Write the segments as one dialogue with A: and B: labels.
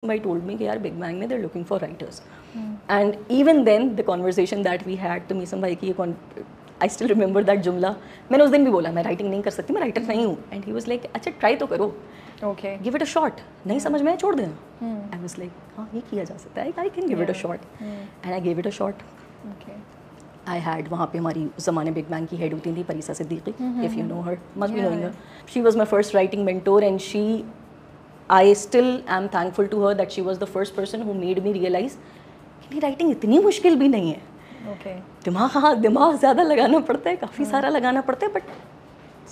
A: somebody told me कि यार big bang में they're looking for writers. And even then the conversation that we had to Meesam भाई की I still remember that जुमला मैंने उस दिन भी बोला मैं राइटिंग नहीं कर सकती, मैं राइटर नहीं हूँ. And he was like अच्छा ट्राई तो करो,
B: Okay.
A: give it a shot, नहीं समझ में आए छोड़ देना. I was like हाँ ये किया जा सकता है, I can give it a shot. And I gave it a shot.
B: Okay.
A: I had वहाँ पे हमारी उस ज़माने बिग बैंग की हेड होती थी परिसा Siddiqui, if you know her, must be knowing her. She was my first writing mentor and I still am thankful to her that she was the first person who made me realize कि writing इतनी मुश्किल भी नहीं है.
B: Okay.
A: दिमाग ज़्यादा लगाना पड़ता है, काफ़ी सारा लगाना पड़ता है, बट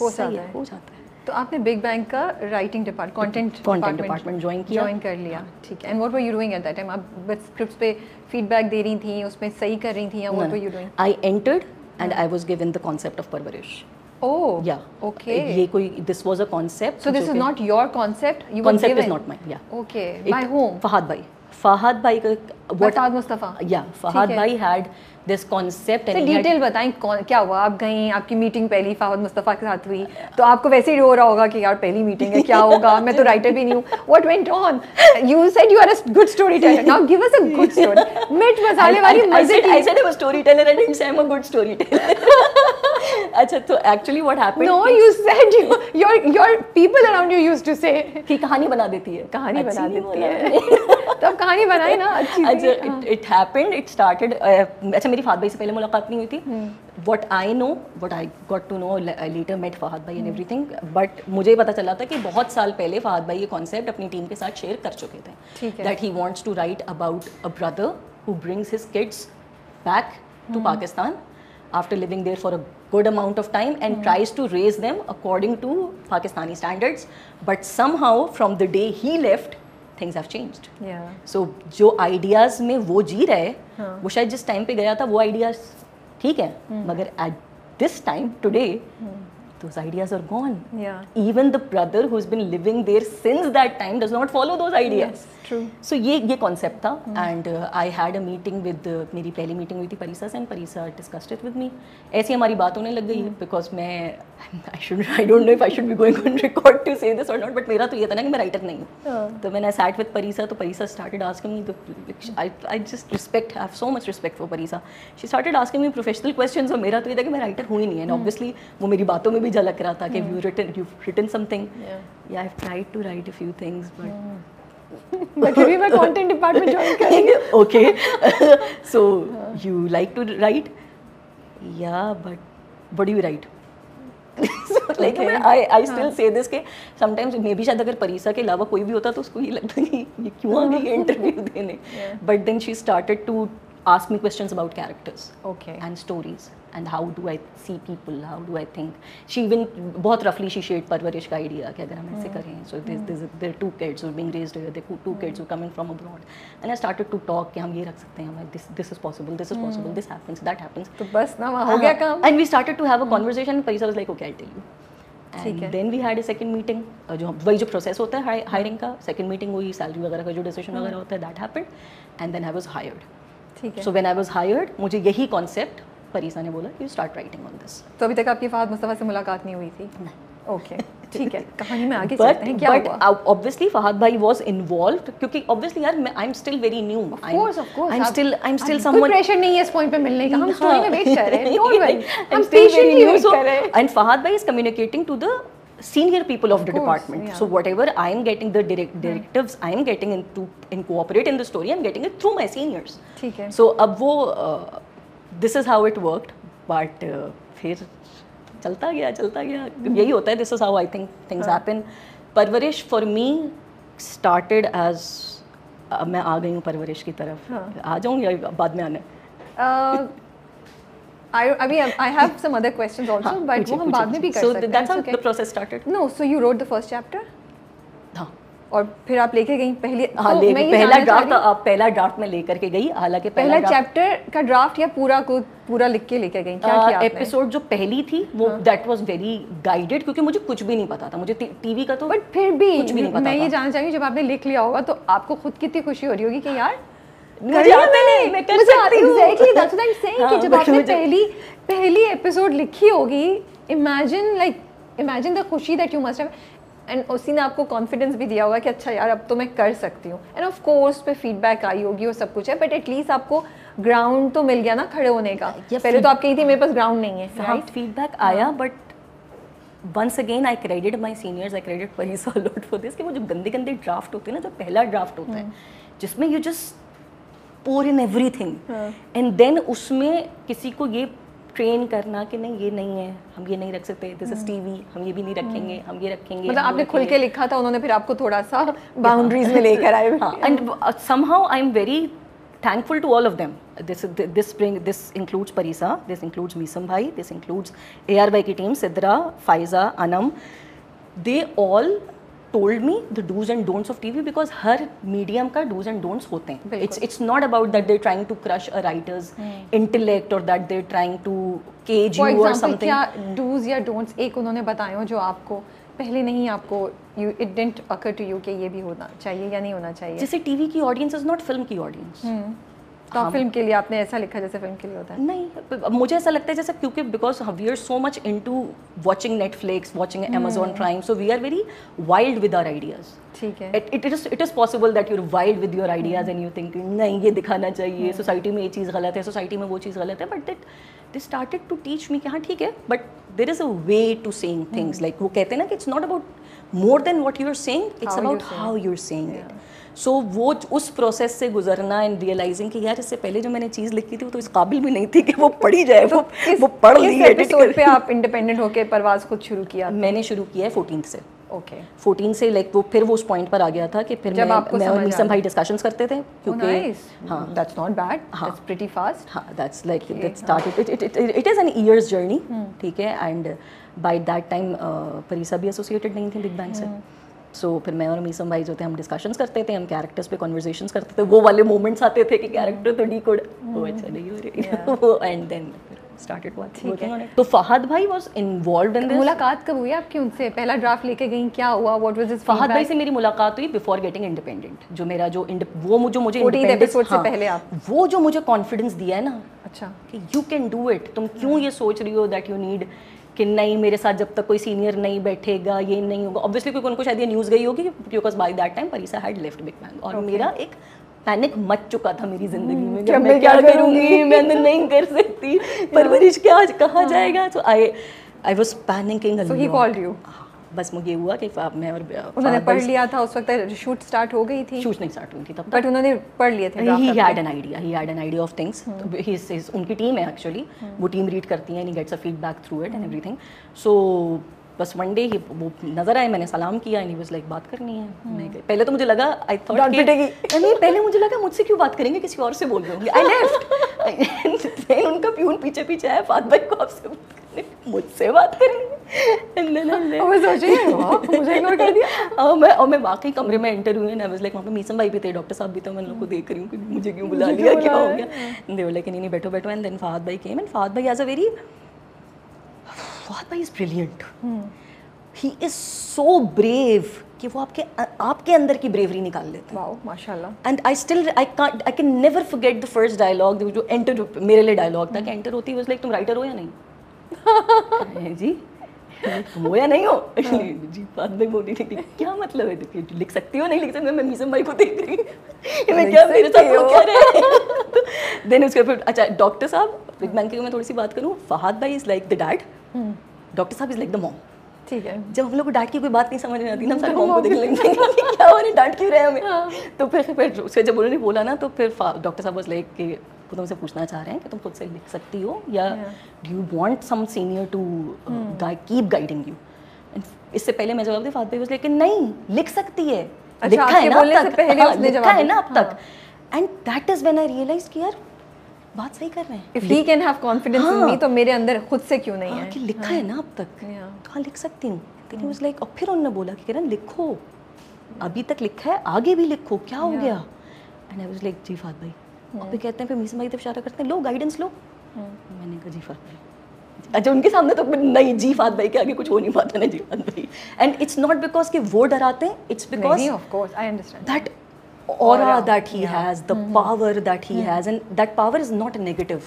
B: हो जाता है. तो आपने बिग बैंग का writing department
A: content department join
B: कर लिया. ठीक है. And what were you doing at that time? आप बस स्क्रिप्ट्स पे फीडबैक दे रही थी, उसमें सही कर रही थी, या what were you doing?
A: I entered and I was given the concept of परवरिश.
B: Oh,
A: yeah.
B: Okay.
A: ये कोई this was a concept.
B: So this is not your concept. You were
A: concept
B: given.
A: is not mine. Yeah.
B: Okay. By whom?
A: Fahad Bhai का
B: what? Fahad Mustafa.
A: Yeah. Fahad Bhai had this concept.
B: तो detail बताएं क्या हुआ? आप गई, आपकी meeting पहली फहद मुस्तफ़ा के साथ हुई, तो आपको वैसे ही हो रहा होगा कि यार पहली मीटिंग है, क्या होगा, मैं तो राइटर भी नहीं हूँ. What went on? You said you are a good storyteller. Now give us a good story. मिर्च मसाले वाली मजे की.
A: I said I'm a storyteller. I didn't say I'm a good storyteller. अच्छा तो actually what happened?
B: No, you said your people around you used to say
A: कि कहानी बना देती है.
B: कहानी बना देती है. तो अब कहानी बनाए ना अच्छी.
A: अच्छा it happened. It started. अच्छा मेरी फहद भाई से पहले मुलाकात नहीं हुई थी. What I got to know later, met Fahad भाई and everything. But मुझे पता चला था कि बहुत साल पहले फहद भाई ये कॉन्सेप्ट अपनी टीम के साथ शेयर कर चुके थे.
B: ठीक है.
A: That he wants to write about a brother who brings his kids back to Pakistan after living there for a good amount of time and tries to raise them according to Pakistani standards. But somehow from the day he left, things have changed.
B: Yeah.
A: So जो ideas में वो जी रहे, वो शायद जिस time पे गया था वो ideas ठीक है, मगर at this time today, those ideas are gone.
B: Yeah.
A: Even the brother who's been living there since that time does not follow those ideas.
B: Yes, true.
A: So ये concept था and I had a meeting with मेरी पहली meeting हुई थी परिसा से and Parisa discussed it with me. ऐसी हमारी बात होने लग गई because I don't know if I should be going on record to say this or not, but मेरा तो ये था ना कि मैं writer नहीं हूँ. तो when I sat with Parisa, तो Parisa started asking me, I just have so much respect for Parisa. She started asking me professional questions और मेरा तो ये था कि मैं writer हूँ ही नहीं है. And obviously वो मेरी बातों में भी झलक रहा था कि you've written something. Yeah, I've tried to write a few things,
B: but फिर भी मैं content department join करेंगे.
A: Okay. So you like to write? Yeah, but what do you write? So like I still say this कि sometimes maybe शायद अगर परिसा के अलावा कोई भी होता तो उसको ये लगता कि ये क्यों आ गई है इंटरव्यू देने. But then she started to ask me questions about characters.
B: Okay.
A: And stories and how do I see people, how do I think. She even बहुत roughly she shared परवरिश का idea कि अगर हम ऐसे करें. So there are two kids who are being raised here, there are two kids who are coming from abroad. And I started to talk कि हम ये रख सकते हैं, this is possible, this happens, that happens.
B: तो बस ना वहाँ हो गया काम.
A: And we started to have a conversation. Parisa was like, okay, I'll tell you. And then we had a second meeting. जो वही जो process होता है hiring का, second meeting हुई, salary वगैरह का जो decision वगैरह होता है, that happened. And then I was hired.
B: ठीक है.
A: So when I was hired, मुझे यही concept परिसा ने बोला, you start writing on this.
B: तो अभी तक आपकी फहद मुस्तफ़ा से मुलाकात नहीं हुई थी? Okay. ठीक है. कहानी में आगे चलते हैं. क्या हुआ?
A: But obviously फहद भाई was involved क्योंकि obviously यार I'm still very new.
B: Of course.
A: I'm still someone.
B: कोई pressure नहीं है इस point पे मिलने का. हम story में wait कर रहे हैं. Don't worry.
A: I'm still very new. And Fahad भाई is communicating to the senior people of the department. Yeah. So whatever I am getting, the directives I am getting in cooperate in the story, I'm getting it through my seniors.
B: ठीक है.
A: So अब वो this is how it worked, but फिर चलता गया यही होता है. This is how I think things happen. परवरिश for me started as मैं आ गई हूँ परवरिश की तरफ. आ जाऊँ या बाद में आना? I have some other questions also, but वो हम बाद में भी कर सकते हैं. So that's how the process started.
B: No, so you wrote the first chapter?
A: हाँ.
B: और फिर आप लेके गई
A: पहला ड्राफ्ट में लेकर के गई. हालांकि
B: पहला चैप्टर का ड्राफ्ट या पूरा लिख के लेके गई? क्या किया आपने?
A: एपिसोड जो पहली थी वो दैट वाज वेरी गाइडेड क्योंकि मुझे कुछ भी नहीं पता था. मुझे टीवी का तो
B: बट फिर भी
A: कुछ भी नहीं पता.
B: मैं ये जानना चाहूँगी जब आपने लिख लिया होगा तो आपको खुद कितनी खुशी हो रही होगी कि यार
A: मुझे आता नहीं, मैं कर सकती हूँ.
B: Exactly, that's what I'm saying कि जब आपने पहली एपिसोड लिखी होगी, imagine the खुशी that you must have. And उसी ने आपको कॉन्फिडेंस भी दिया होगा कि अच्छा यार अब तो मैं कर सकती हूँ, एंड ऑफ कोर्स पे फीडबैक आई होगी, वो सब कुछ है, बट एटलीस्ट आपको ग्राउंड तो मिल गया ना खड़े होने का। पहले तो आप कही थी मेरे पास ग्राउंड नहीं है, राइट?
A: फीडबैक आया, but once again I credit my seniors, I credit Parisa a lot for this, कि वो जो गंदे गंदे ड्राफ्ट होते हैं ना, जो पहला ड्राफ्ट होता है जिसमें you just pour in everything, and then उसमें किसी को ये ट्रेन करना कि नहीं ये नहीं है, हम ये नहीं रख सकते, दिस इज टीवी, हम ये भी नहीं रखेंगे, हम ये रखेंगे।
B: मतलब आपने खुल के लिखा था, उन्होंने फिर आपको थोड़ा सा बाउंड्रीज में लेकर आए।
A: And somehow I am very thankful to all of them. This includes Parisa, this includes Misam Bhai, this includes ARY ki team, Sidra, Faiza, Anam. They all told me the do's and don'ts of TV, because her medium का do's and don'ts होते हैं. It's not about that they're trying to crush a writer's intellect or that they're trying to cage you or something.
B: क्या do's या don'ts एक उन्होंने बताए हो जो आपको पहले नहीं, आपको it didn't occur to you कि ये भी होना चाहिए या नहीं होना चाहिए?
A: जैसे टीवी की ऑडियंस इज नॉट फिल्म की ऑडियंस।
B: तो फिल्म के लिए आपने ऐसा लिखा जैसे फिल्म के लिए होता है?
A: नहीं, मुझे ऐसा लगता है जैसे, क्योंकि because we are so much into watching Netflix, watching Amazon Prime, so we are very wild with our ideas.
B: ठीक है।
A: It is possible that you're wild with your ideas and you think नहीं ये दिखाना चाहिए, society में ये चीज़ गलत है, सोसाइटी में वो चीज़ गलत है, but they started to teach me कि हाँ ठीक है, but there is a way to saying things. Like वो कहते हैं ना कि it's not about more than what you are saying, it's about how you're saying it. So वो उस प्रोसेस से गुजरना एंड रियलाइजिंग कि यार इससे पहले जो मैंने चीज़ लिखी थी वो तो इस काबिल भी नहीं थी कि वो पढ़ी जाए। वो पढ़ ली है।
B: एपिसोड पे आप इंडिपेंडेंट होके परवाज़ खुद शुरू किया?
A: मैंने शुरू किया है 14 से।
B: ओके
A: 14 से लाइक वो फिर वो उस पॉइंट पर आ गया था कि फिर मैं और मीसम भाई डिस्कशंस करते थे, क्योंकि
B: हाँ that's not bad, that's pretty fast.
A: हाँ that's like that started, it is an years journey, ठीक है। And by that time Parisa भी एसोसिएटेड नहीं थी बिग बैंग से, सो फिर मैं और मीसम भाई जो थे हम डिस्कशंस करते थे, हम कैरेक्टर्स पे कॉन्वर्सेशंस करते थे, वो वाले मोमेंट्स आते थे कि कैरेक्टर तो डीकोड वो अच्छा नहीं हो रही, and then started working on it. तो फहद भाई was involved in this.
B: मुलाकात कब हुई आपकी उनसे? पहला ड्राफ्ट लेके गई, क्या हुआ? What was his feedback?
A: Fahad भाई से मेरी मुलाकात हुई before getting independent. जो मेरा जो वो मुझे
B: एपिसोड से पहले आप
A: वो जो मुझे कॉन्फिडेंस दिया है ना,
B: अच्छा कि
A: you can do it. तुम क्यों ये सोच रही हो that you need कि नहीं मेरे साथ जब तक कोई सीनियर नहीं बैठेगा ये नहीं होगा। ऑब्वियसली क्योंकि उनको शायद ये न्यूज़ गई होगी, because by that time Parisa had left Big Bang, और मेरा एक पैनिक मच चुका था मेरी जिंदगी में कि मैं क्या करूंगी, मैं नहीं कर सकती, परवरिश क्या कहा जाएगा। तो I was panicking a lot.
B: So he called you?
A: बस मुझे हुआ कि मैं और
B: उन्होंने पढ़ लिया था उस वक्त, शूट स्टार्ट हो गई थी?
A: शूट नहीं स्टार्ट हुई थी तब,
B: बट उन्होंने पढ़ लिए थे।
A: He had an idea of things. उनकी टीम है एक्चुअली, वो टीम रीड करती है and he gets a feedback through it and everything. So बस वन डे ही वो नजर आए, मैंने सलाम किया एंड ही वाज लाइक बात करनी है। मैं पहले तो मुझे लगा, आई थॉट नहीं, पहले मुझे लगा मुझसे क्यों बात करेंगे, किसी और से बोल रहे होंगे। आई लेफ्ट, देन उनका प्यून पीछे पीछे आया, फात भाई को आपसे बात करने, मुझसे बात करेंगे। एंड देन
B: मैं सोची मुझे इग्नोर कर दिया।
A: और मैं वाकई कमरे में एंटर हुई एंड आई वाज लाइक, वहाँ पे मीसम भाई भी थे, डॉक्टर साहब भी थे, मैं उन लोगों को देख रही हूँ कि मुझे क्यों बुला लिया, क्या हो गया। दे वर लाइक नहीं बैठो बैठो। एंड देन फहद भाई केम एंड फहद भाई एज अ वेरी, फहद भाई is brilliant, he is so brave कि वो आपके अंदर की ब्रेवरी निकाल लेते हैं।
B: वाओ माशाल्लाह।
A: And I can never forget the first dialogue जो एंटर मेरे लिए डायलॉग था कि एंटर होती है, लाइक तुम राइटर हो या नहीं? जी तुम हो या नहीं हो? जी बात नहीं बोली थी, क्या मतलब है, लिख सकती हो नहीं लिख सकती? मैं मीसम भाई को देख रही हूँ, मैं क्या मेरे साथ वो क्या रहे। देन उसके फिर अच्छा डॉक्टर साहब, बिग बैंग की मैं थोड़ी सी बात करूँ, फहद भाई is like the dad, doctor साहब इज लाइक द मॉम।
B: ठीक है,
A: जब हम लोग को डांट की कोई बात नहीं समझ में आती ना, हम सारे मॉम को देख लेंगे क्या हो रहा है, डांट क्यों रहे हमें। तो फिर उसके जब उन्होंने बोला ना, तो फिर डॉक्टर साहब वाज लाइक कि वो तुमसे पूछना चाह रहे हैं कि तुम खुद से लिख सकती हो या do you want some senior to keep guiding you. इससे पहले मैं जवाब दे, फहद भाई वाज लाइक नहीं लिख सकती है, लिखा है ना अब तक, लिखा है ना अब तक। And that is when I realized कि यार बात सही कर रहे हैं।
B: If he can have confidence in me, तो मेरे अंदर खुद से क्यों नहीं है
A: कि लिखा है ना अब तक, तो हाँ लिख सकती हूँ। Then he was like, और फिर उन्होंने बोला कि किरण लिखो, अभी तक लिखा है आगे भी लिखो, क्या हो गया। एंड आई वाज लाइक जी फहद भाई, और फिर कहते हैं, फिर मीसम भाई तब इशारा करते हैं लो गाइडेंस लो। मैंने कहा जी फहद भाई। अच्छा उनके सामने तो नहीं, जी फहद भाई के आगे कुछ हो नहीं पाता ना जी फहद भाई। एंड इट्स नॉट बिकॉज कि वो डराते हैं, it's because
B: of course I understand
A: that aura that he has, the power that he has, and that power is not a negative.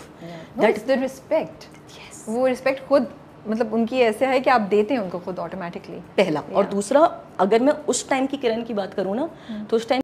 B: That's the respect.
A: Yes.
B: वो respect खुद मतलब उनकी ऐसे है कि आप देते हैं उनको खुद ऑटोमेटिकली?
A: पहला। और दूसरा, अगर मैं उस टाइम की किरण की बात करूँ ना, तो उस टाइम